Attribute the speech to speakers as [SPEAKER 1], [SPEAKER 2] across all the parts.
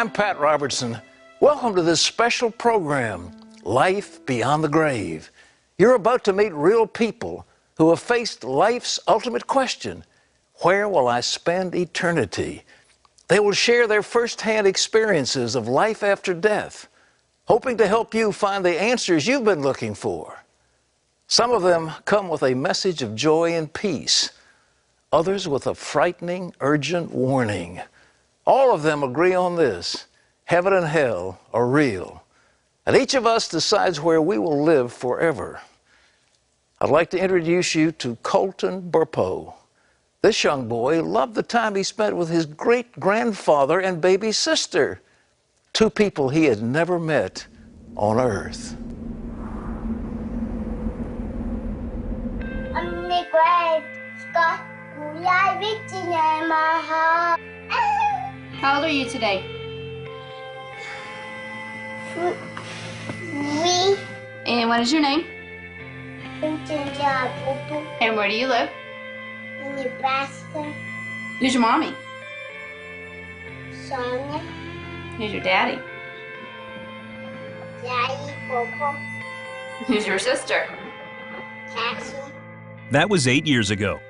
[SPEAKER 1] I'm Pat Robertson. Welcome to this special program, Life Beyond the Grave. You're about to meet real people who have faced life's ultimate question, where will I spend eternity? They will share their firsthand experiences of life after death, hoping to help you find the answers you've been looking for. Some of them come with a message of joy and peace, others with a frightening, urgent warning. All of them agree on this: heaven and hell are real, and each of us decides where we will live forever. I'd like to introduce you to Colton Burpo. This young boy loved the time he spent with his great-grandfather and baby sister, two people he had never met on Earth.
[SPEAKER 2] On the grave, Scott, I reaching in my heart.
[SPEAKER 3] How old are you today?
[SPEAKER 2] 3.
[SPEAKER 3] And what is your name? And where do you live?
[SPEAKER 2] In Nebraska,
[SPEAKER 3] Who's your mommy?
[SPEAKER 2] Sonia,
[SPEAKER 3] Who's your daddy?
[SPEAKER 2] Daddy, Popo,
[SPEAKER 3] Who's your sister?
[SPEAKER 2] Cassie.
[SPEAKER 4] That was 8 years ago.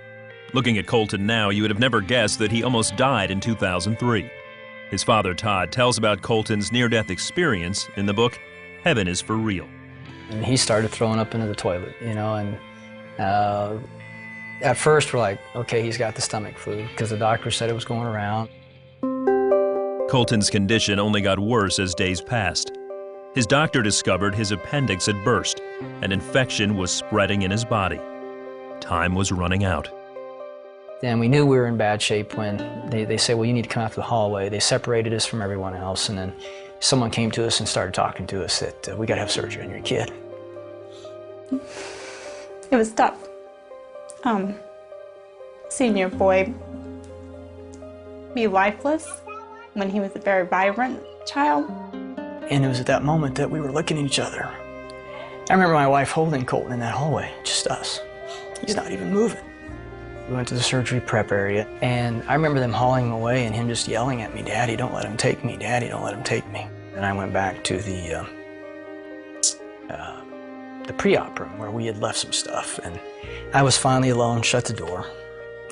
[SPEAKER 4] Looking at Colton now, you would have never guessed that he almost died in 2003. His father, Todd, tells about Colton's near-death experience in the book, Heaven is for Real.
[SPEAKER 5] And he started throwing up into the toilet, and at first we're like, okay, he's got the stomach flu, because the doctor said it was going around.
[SPEAKER 4] Colton's condition only got worse as days passed. His doctor discovered his appendix had burst, and infection was spreading in his body. Time was running out.
[SPEAKER 5] And we knew we were in bad shape when they said, well, you need to come out to the hallway. They separated us from everyone else, and then someone came to us and started talking to us that we got to have surgery on your kid.
[SPEAKER 6] It was tough. Seeing your boy be lifeless when he was a very vibrant child.
[SPEAKER 5] And it was at that moment that we were looking at each other. I remember my wife holding Colton in that hallway, just us. He's not even moving. We went to the surgery prep area, and I remember them hauling him away and him just yelling at me, "Daddy, don't let him take me. Daddy, don't let him take me." And I went back to the pre-op room where we had left some stuff, and I was finally alone, shut the door,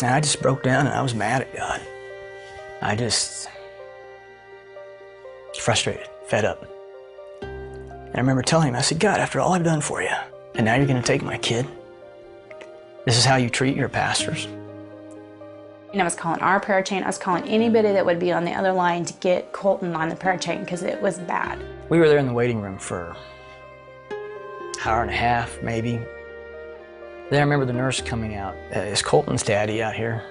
[SPEAKER 5] and I just broke down and I was mad at God. I just frustrated, fed up. And I remember telling him, I said, "God, after all I've done for you, and now you're going to take my kid? This is how you treat your pastors?"
[SPEAKER 6] And I was calling our prayer chain. I was calling anybody that would be on the other line to get Colton on the prayer chain because it was bad.
[SPEAKER 5] We were there in the waiting room for an hour and a half, maybe. Then I remember the nurse coming out. "Is Colton's daddy out here?"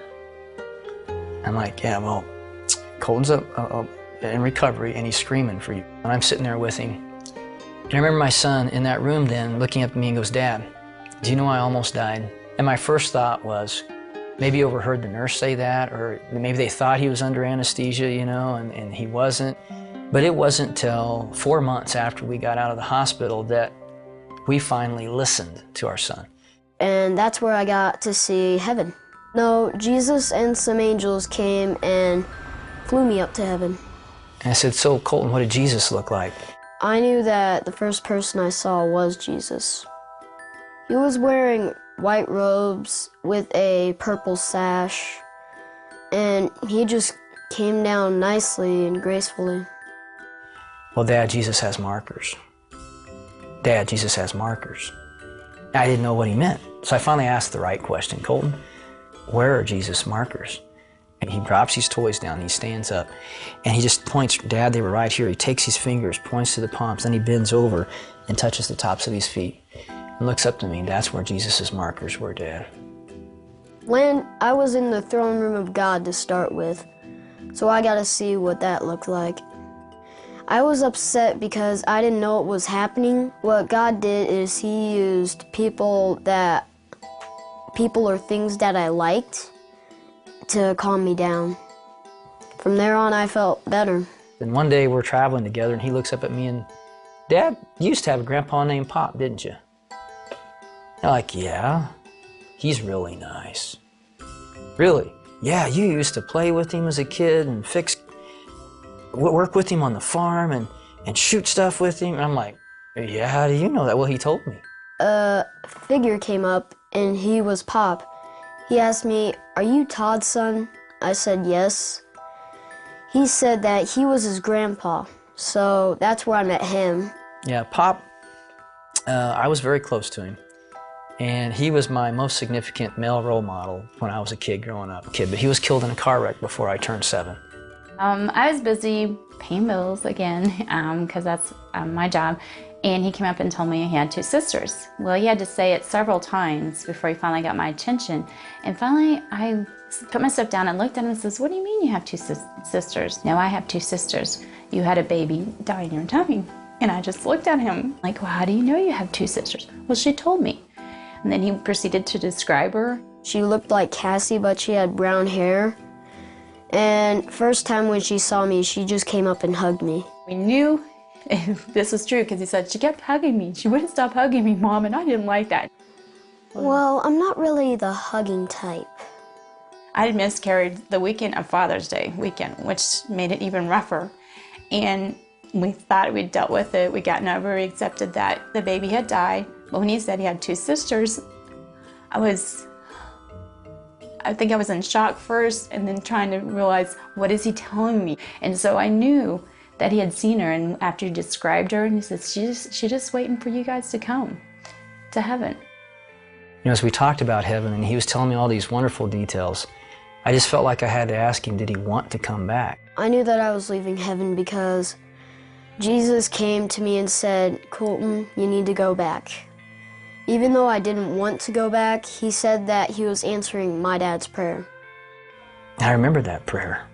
[SPEAKER 5] I'm like, "Yeah, well, Colton's in recovery and he's screaming for you." And I'm sitting there with him. And I remember my son in that room then looking up at me and goes, "Dad, do you know I almost died?" And my first thought was, maybe he overheard the nurse say that, or maybe they thought he was under anesthesia, and he wasn't. But it wasn't till 4 months after we got out of the hospital that we finally listened to our son.
[SPEAKER 7] And that's where I got to see heaven. No, Jesus and some angels came and flew me up to heaven.
[SPEAKER 5] And I said, "So Colton, what did Jesus look like?"
[SPEAKER 7] I knew that the first person I saw was Jesus. He was wearing white robes with a purple sash, and he just came down nicely and gracefully.
[SPEAKER 5] "Well, Dad, Jesus has markers. Dad, Jesus has markers." I didn't know what he meant, so I finally asked the right question. "Colton, where are Jesus' markers?" And he drops his toys down, he stands up, and he just points, "Dad, they were right here." He takes his fingers, points to the palms, then he bends over and touches the tops of his feet and looks up to me. "That's where Jesus' markers were, Dad."
[SPEAKER 7] When I was in the throne room of God to start with, so I got to see what that looked like. I was upset because I didn't know what was happening. What God did is he used people or things that I liked to calm me down. From there on, I felt better.
[SPEAKER 5] Then one day we're traveling together and he looks up at me and, "Dad, you used to have a grandpa named Pop, didn't you?" I'm like, "Yeah, he's really nice." "Really?" "Yeah, you used to play with him as a kid and fix..." work with him on the farm and shoot stuff with him? And I'm like, yeah, how do you know that? Well, he told me.
[SPEAKER 7] A figure came up, and he was Pop. He asked me, "Are you Todd's son?" I said yes. He said that he was his grandpa, so that's where I met him.
[SPEAKER 5] Yeah, Pop, I was very close to him. And he was my most significant male role model when I was a kid growing up. But he was killed in a car wreck before I turned 7.
[SPEAKER 6] I was busy paying bills again, because that's my job. And he came up and told me he had 2 sisters. Well, he had to say it several times before he finally got my attention. And finally, I put my stuff down and looked at him and says, "What do you mean you have 2 sisters?" "No, I have 2 sisters. You had a baby die in your tummy." And I just looked at him like, "Well, how do you know you have 2 sisters?" "Well, she told me." And then he proceeded to describe her.
[SPEAKER 7] She looked like Cassie, but she had brown hair. And first time when she saw me, she just came up and hugged me.
[SPEAKER 6] We knew this was true because he said, "She kept hugging me. She wouldn't stop hugging me, Mom," and I didn't like that.
[SPEAKER 7] Well, I'm not really the hugging type.
[SPEAKER 6] I had miscarried the weekend of Father's Day weekend, which made it even rougher. And we thought we'd dealt with it. We'd gotten over, we accepted that the baby had died. But when he said he had 2 sisters, I think I was in shock first and then trying to realize, what is he telling me? And so I knew that he had seen her, and after he described her, and he said, she's just waiting for you guys to come to heaven.
[SPEAKER 5] You know, as we talked about heaven and he was telling me all these wonderful details, I just felt like I had to ask him, did he want to come back?
[SPEAKER 7] I knew that I was leaving heaven because Jesus came to me and said, "Colton, you need to go back." Even though I didn't want to go back, he said that he was answering my dad's prayer.
[SPEAKER 5] I remember that prayer.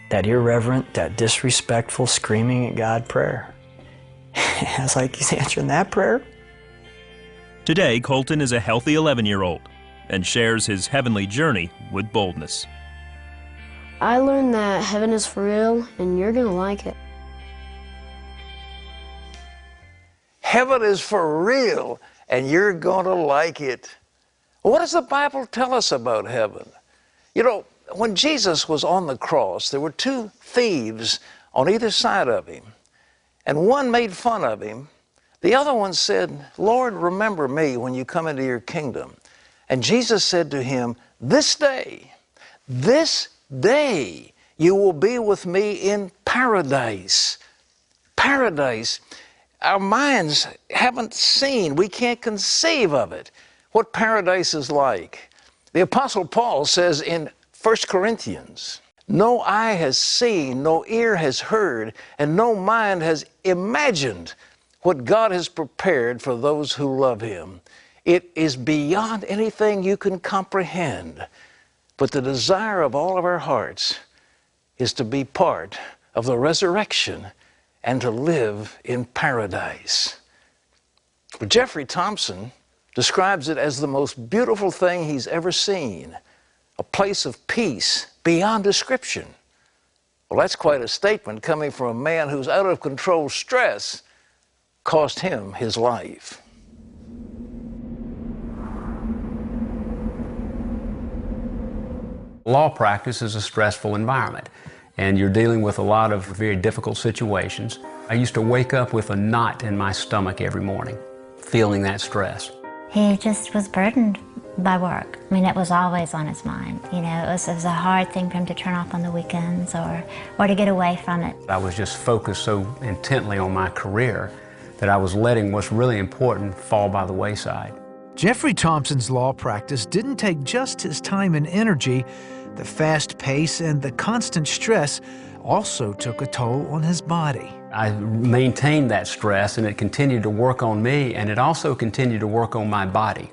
[SPEAKER 5] That irreverent, that disrespectful, screaming at God prayer. I was like, he's answering that prayer?
[SPEAKER 4] Today, Colton is a healthy 11-year-old and shares his heavenly journey with boldness.
[SPEAKER 7] I learned that heaven is for real, and you're gonna like it.
[SPEAKER 1] Heaven is for real, and you're going to like it. What does the Bible tell us about heaven? You know, when Jesus was on the cross, there were 2 thieves on either side of him, and one made fun of him. The other one said, "Lord, remember me when you come into your kingdom." And Jesus said to him, this day, you will be with me in paradise." Paradise. Our minds haven't seen, we can't conceive of it, what paradise is like. The Apostle Paul says in 1 Corinthians, "No eye has seen, no ear has heard, and no mind has imagined what God has prepared for those who love Him." It is beyond anything you can comprehend. But the desire of all of our hearts is to be part of the resurrection and to live in paradise. But Jeffrey Thompson describes it as the most beautiful thing he's ever seen, a place of peace beyond description. Well, that's quite a statement coming from a man whose out-of-control stress cost him his life.
[SPEAKER 8] Law practice is a stressful environment, and you're dealing with a lot of very difficult situations. I used to wake up with a knot in my stomach every morning, feeling that stress.
[SPEAKER 9] He just was burdened by work. I mean, it was always on his mind. You know, it was a hard thing for him to turn off on the weekends or to get away from it.
[SPEAKER 8] I was just focused so intently on my career that I was letting what's really important fall by the wayside.
[SPEAKER 10] Jeffrey Thompson's law practice didn't take just his time and energy. The fast pace and the constant stress also took a toll on his body.
[SPEAKER 8] I maintained that stress, and it continued to work on me, and it also continued to work on my body.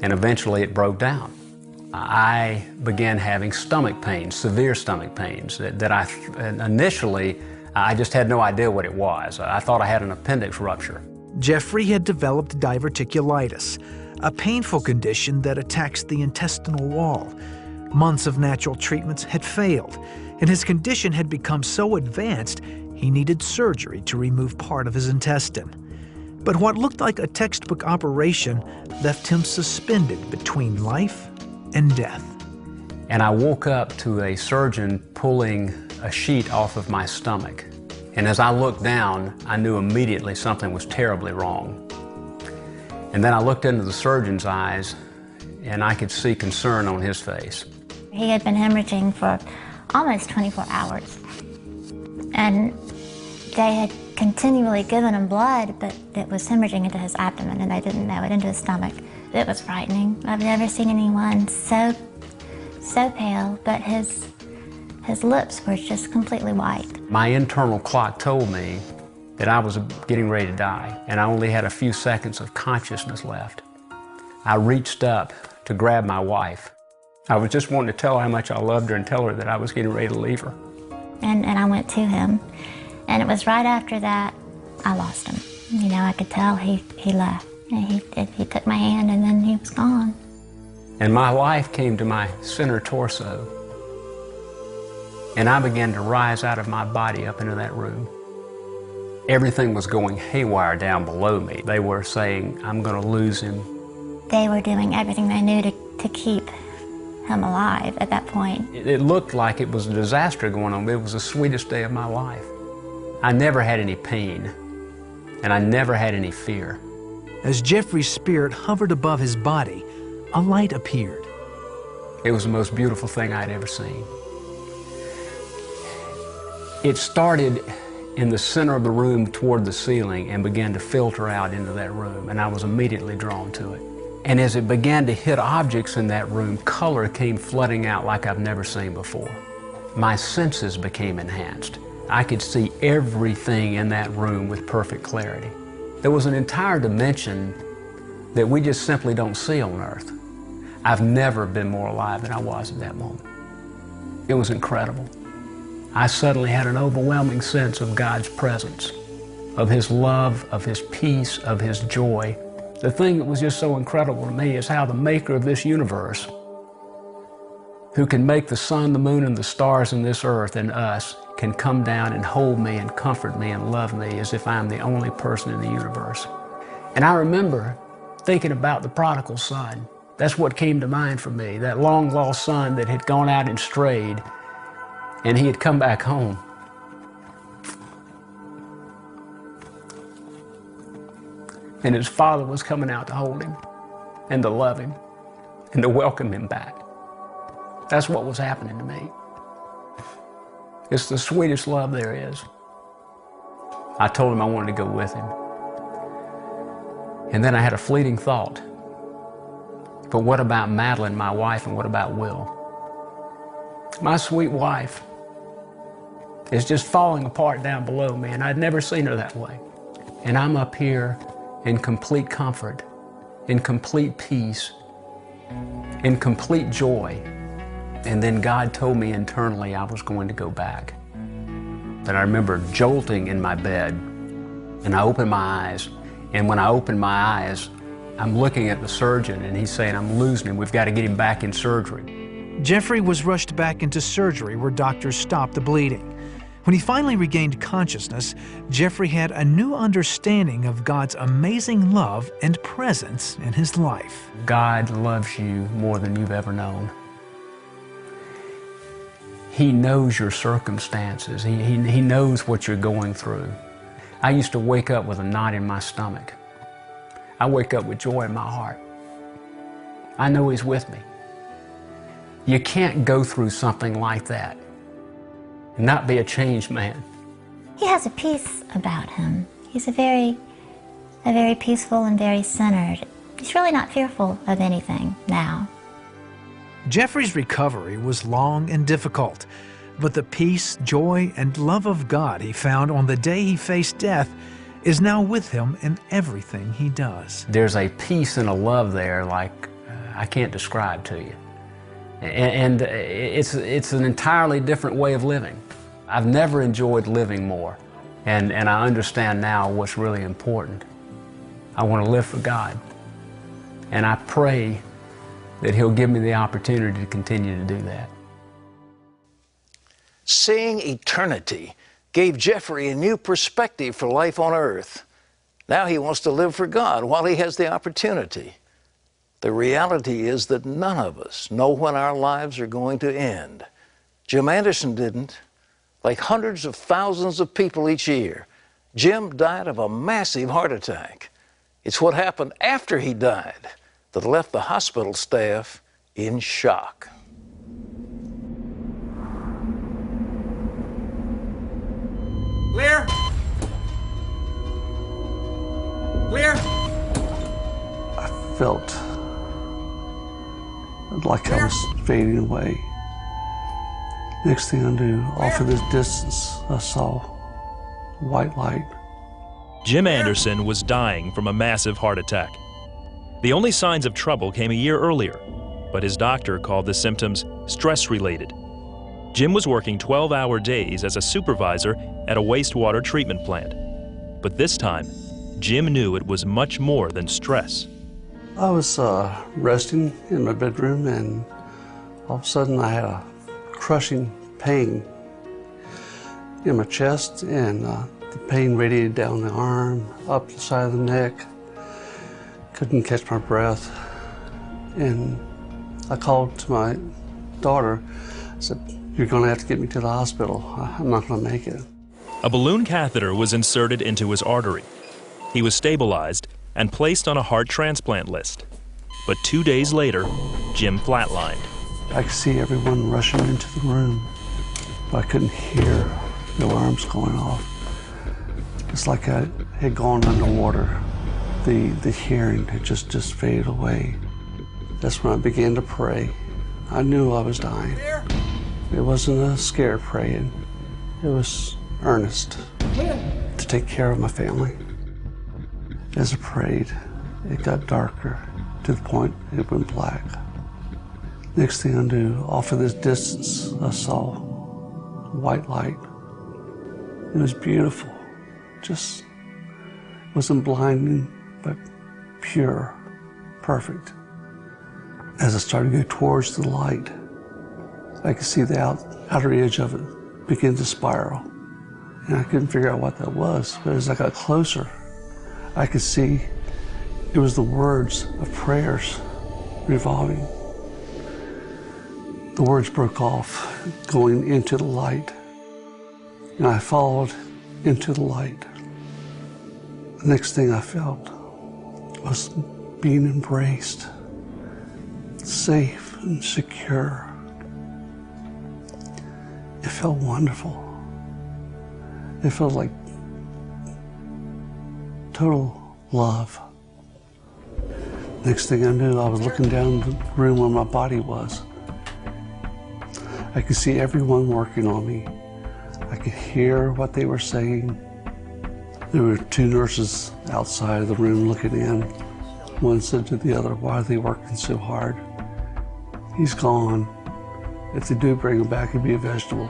[SPEAKER 8] And eventually it broke down. I began having stomach pains, severe stomach pains, that I initially, I just had no idea what it was. I thought I had an appendix rupture.
[SPEAKER 10] Jeffrey had developed diverticulitis, a painful condition that attacks the intestinal wall. Months of natural treatments had failed, and his condition had become so advanced he needed surgery to remove part of his intestine. But what looked like a textbook operation left him suspended between life and death.
[SPEAKER 8] And I woke up to a surgeon pulling a sheet off of my stomach. And as I looked down, I knew immediately something was terribly wrong. And then I looked into the surgeon's eyes, and I could see concern on his face.
[SPEAKER 9] He had been hemorrhaging for almost 24 hours. And they had continually given him blood, but it was hemorrhaging into his abdomen, and they didn't know it, into his stomach. It was frightening. I've never seen anyone so pale, but his lips were just completely white.
[SPEAKER 8] My internal clock told me that I was getting ready to die, and I only had a few seconds of consciousness left. I reached up to grab my wife. I was just wanting to tell her how much I loved her and tell her that I was getting ready to leave her.
[SPEAKER 9] And I went to him, and it was right after that I lost him. You know, I could tell he left. He took my hand, and then he was gone.
[SPEAKER 8] And my life came to my center torso, and I began to rise out of my body up into that room. Everything was going haywire down below me. They were saying, I'm going to lose him.
[SPEAKER 9] They were doing everything they knew to keep him alive at that point.
[SPEAKER 8] It looked like it was a disaster going on, but it was the sweetest day of my life. I never had any pain, and I never had any fear.
[SPEAKER 10] As Jeffrey's spirit hovered above his body, a light appeared.
[SPEAKER 8] It was the most beautiful thing I'd ever seen. It started in the center of the room toward the ceiling and began to filter out into that room, and I was immediately drawn to it. And as it began to hit objects in that room, color came flooding out like I've never seen before. My senses became enhanced. I could see everything in that room with perfect clarity. There was an entire dimension that we just simply don't see on earth. I've never been more alive than I was at that moment. It was incredible. I suddenly had an overwhelming sense of God's presence, of His love, of His peace, of His joy. The thing that was just so incredible to me is how the maker of this universe, who can make the sun, the moon, and the stars in this earth and us, can come down and hold me and comfort me and love me as if I'm the only person in the universe. And I remember thinking about the prodigal son. That's what came to mind for me, that long-lost son that had gone out and strayed, and he had come back home. And his father was coming out to hold him and to love him and to welcome him back. That's what was happening to me. It's the sweetest love there is. I told him I wanted to go with him. And then I had a fleeting thought. But what about Madeline, my wife, and what about Will? My sweet wife is just falling apart down below me, and I'd never seen her that way. And I'm up here in complete comfort, in complete peace, in complete joy. And then God told me internally I was going to go back. And I remember jolting in my bed, and I opened my eyes, and when I opened my eyes, I'm looking at the surgeon, and he's saying, I'm losing him, we've got to get him back in surgery.
[SPEAKER 10] Jeffrey was rushed back into surgery where doctors stopped the bleeding. When he finally regained consciousness, Jeffrey had a new understanding of God's amazing love and presence in his life.
[SPEAKER 8] God loves you more than you've ever known. He knows your circumstances. He knows what you're going through. I used to wake up with a knot in my stomach. I wake up with joy in my heart. I know He's with me. You can't go through something like that and not be a changed man.
[SPEAKER 9] He has a peace about him. He's a very peaceful and very centered. He's really not fearful of anything now.
[SPEAKER 10] Jeffrey's recovery was long and difficult, but the peace, joy, and love of God he found on the day he faced death is now with him in everything he does.
[SPEAKER 8] There's a peace and a love there like I can't describe to you. And it's an entirely different way of living. I've never enjoyed living more, and I understand now what's really important. I want to live for God, and I pray that He'll give me the opportunity to continue to do that.
[SPEAKER 1] Seeing eternity gave Jeffrey a new perspective for life on earth. Now he wants to live for God while he has the opportunity. The reality is that none of us know when our lives are going to end. Jim Anderson didn't. Like hundreds of thousands of people each year, Jim died of a massive heart attack. It's what happened after he died that left the hospital staff in shock.
[SPEAKER 11] Clear? Clear?
[SPEAKER 12] I felt like I was fading away. Next thing I knew, off in the distance, I saw a white light.
[SPEAKER 4] Jim Anderson was dying from a massive heart attack. The only signs of trouble came a year earlier, but his doctor called the symptoms stress-related. Jim was working 12-hour days as a supervisor at a wastewater treatment plant. But this time, Jim knew it was much more than stress.
[SPEAKER 12] I was resting in my bedroom, and all of a sudden I had a crushing pain in my chest, and the pain radiated down the arm, up the side of the neck. Couldn't catch my breath. And I called to my daughter. I said, "You're going to have to get me to the hospital. I'm not going to make it."
[SPEAKER 4] A balloon catheter was inserted into his artery. He was stabilized and placed on a heart transplant list. But 2 days later, Jim flatlined.
[SPEAKER 12] I could see everyone rushing into the room, but I couldn't hear the alarms going off. It's like I had gone underwater. The hearing had just faded away. That's when I began to pray. I knew I was dying. It wasn't a scared praying. It was earnest to take care of my family. As I prayed, it got darker to the point it went black. Next thing I knew, off in this distance, I saw a white light. It was beautiful. Just wasn't blinding, but pure, perfect. As I started to go towards the light, I could see the outer edge of it begin to spiral. And I couldn't figure out what that was, but as I got closer, I could see it was the words of prayers revolving. The words broke off, going into the light, and I followed into the light. The next thing I felt was being embraced, safe and secure. It felt wonderful. It felt like total love. Next thing I knew, I was looking down the room where my body was. I could see everyone working on me. I could hear what they were saying. There were two nurses outside of the room looking in. One said to the other, "Why are they working so hard? He's gone. If they do bring him back, he'd be a vegetable."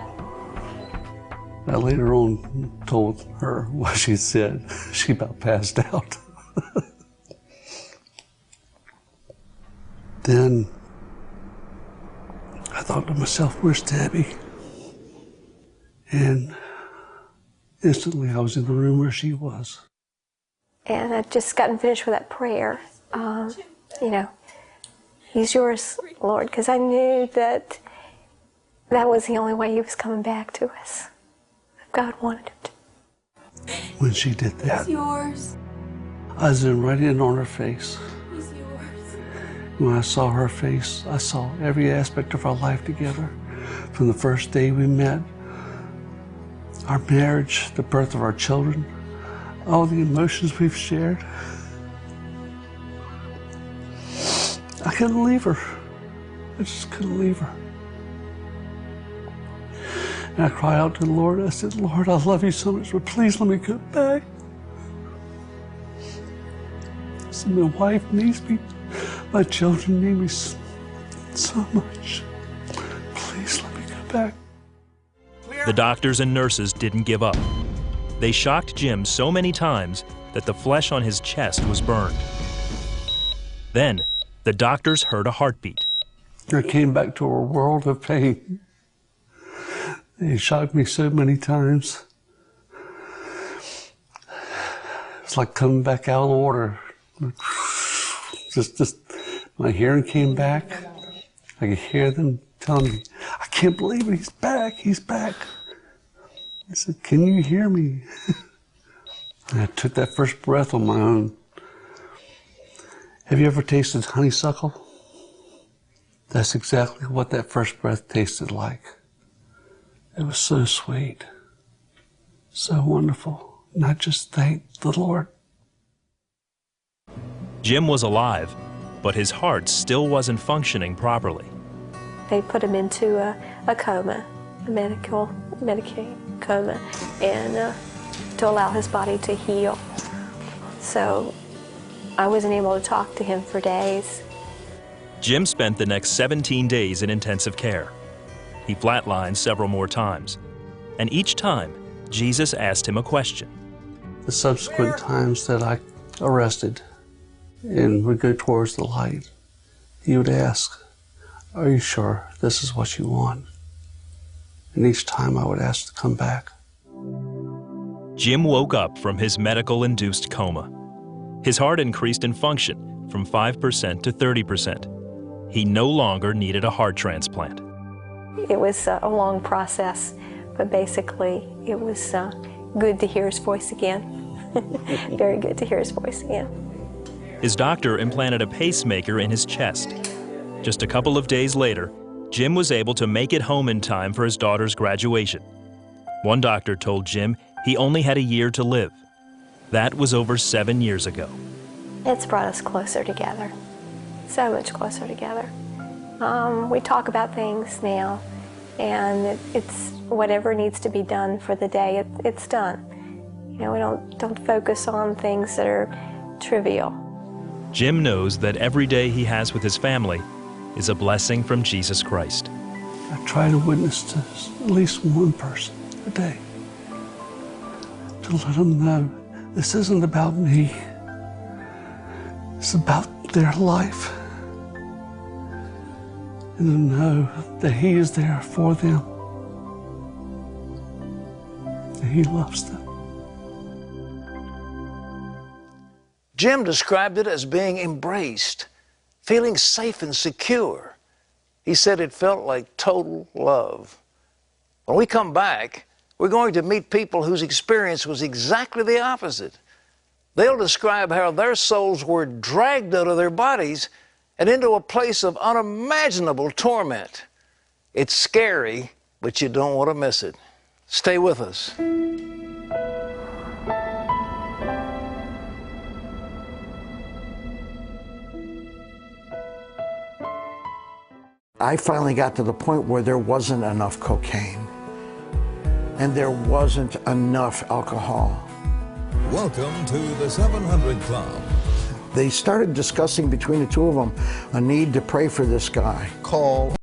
[SPEAKER 12] I later on told her what she said. She about passed out. Then I thought to myself, "Where's Debbie?" And instantly I was in the room where she was.
[SPEAKER 13] And I'd just gotten finished with that prayer. He's yours, Lord, because I knew that was the only way he was coming back to us. God wanted it.
[SPEAKER 12] When she did that,
[SPEAKER 3] He's yours.
[SPEAKER 12] I zoomed right in on her face.
[SPEAKER 3] He's yours.
[SPEAKER 12] When I saw her face, I saw every aspect of our life together. From the first day we met, our marriage, the birth of our children, all the emotions we've shared. I couldn't leave her. I just couldn't leave her. And I cried out to the Lord. I said, "Lord, I love you so much, but please let me go back." I said, "My wife needs me. My children need me so much. Please let me go back."
[SPEAKER 4] The doctors and nurses didn't give up. They shocked Jim so many times that the flesh on his chest was burned. Then, the doctors heard a heartbeat.
[SPEAKER 12] I came back to a world of pain. They shocked me so many times. It's like coming back out of the water. Just my hearing came back. I could hear them telling me, "I can't believe it, he's back, he's back." I said, can you hear me? And I took that first breath on my own. Have you ever tasted honeysuckle? That's exactly what that first breath tasted like. It was so sweet, so wonderful. And I just thanked the Lord.
[SPEAKER 4] Jim was alive, but his heart still wasn't functioning properly.
[SPEAKER 13] They put him into a coma, a Medicaid coma, and to allow his body to heal. So I wasn't able to talk to him for days.
[SPEAKER 4] Jim spent the next 17 days in intensive care. He flatlined several more times, and each time, Jesus asked him a question.
[SPEAKER 12] The subsequent times that I arrested and would go towards the light, he would ask, are you sure this is what you want? And each time I would ask to come back.
[SPEAKER 4] Jim woke up from his medical-induced coma. His heart increased in function from 5% to 30%. He no longer needed a heart transplant.
[SPEAKER 13] It was a long process, but basically it was good to hear his voice again. Very good to hear his voice again.
[SPEAKER 4] His doctor implanted a pacemaker in his chest. Just a couple of days later, Jim was able to make it home in time for his daughter's graduation. One doctor told Jim he only had a year to live. That was over 7 years ago.
[SPEAKER 13] It's brought us closer together, so much closer together. We talk about things now, and it's whatever needs to be done for the day, it's done. You know, we don't focus on things that are trivial.
[SPEAKER 4] Jim knows that every day he has with his family is a blessing from Jesus Christ.
[SPEAKER 12] I try to witness to at least one person a day, to let them know this isn't about me. It's about their life. And to know that He is there for them. That He loves them.
[SPEAKER 1] Jim described it as being embraced, feeling safe and secure. He said it felt like total love. When we come back, we're going to meet people whose experience was exactly the opposite. They'll describe how their souls were dragged out of their bodies and into a place of unimaginable torment. It's scary, but you don't want to miss it. Stay with us.
[SPEAKER 14] I finally got to the point where there wasn't enough cocaine and there wasn't enough alcohol.
[SPEAKER 15] Welcome to the 700 Club.
[SPEAKER 14] They started discussing between the two of them a need to pray for this guy.
[SPEAKER 15] Call